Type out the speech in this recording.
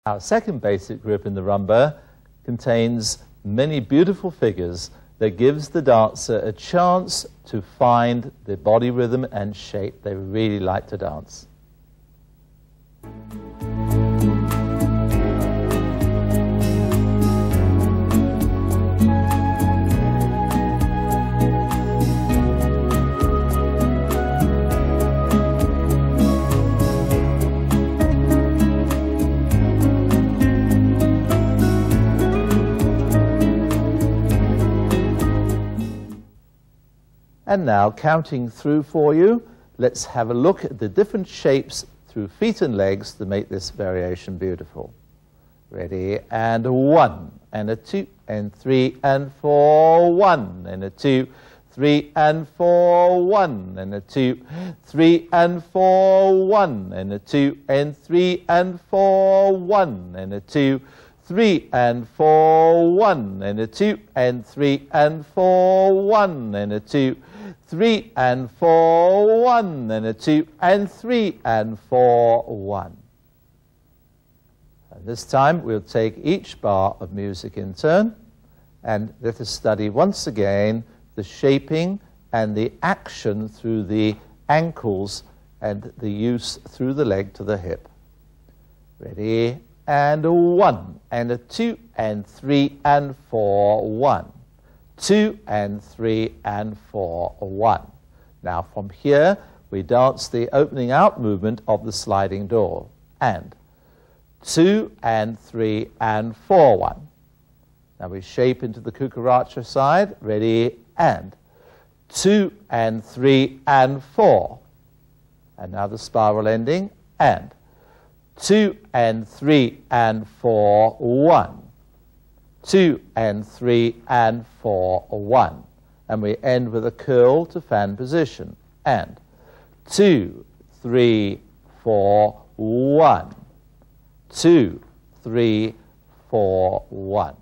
Our second basic grip in the rumba contains many beautiful figures that gives the dancer a chance to find the body rhythm and shape they really like to dance. And now, counting through for you, let's have a look at the different shapes through feet and legs to make this variation beautiful. Ready? And 1, and a 2, and 3, and 4, 1, and a 2, 3, and 4, 1, and a 2, 3, and 4, 1, and a 2, and 3, and 4, 1, and a 2, 3, and 4, 1, and a 2, and 3, and 4, 1, and a 2, 3, and 4, 1, and a 2, and 3, and 4, 1. And this time we'll take each bar of music in turn, and let us study once again the shaping and the action through the ankles and the use through the leg to the hip. Ready? And 1, and a 2, and 3, and 4, 1. 2, and 3, and 4, 1. Now from here, we dance the opening out movement of the sliding door. And 2, and 3, and 4, 1. Now we shape into the cucaracha side. Ready? And 2, and 3, and 4. And now the spiral ending. And 2, and 3, and 4, 1. 2, and 3, and 4, 1. And we end with a curl to fan position. And 2, 3, 4, 1. 2, 3, 4, 1.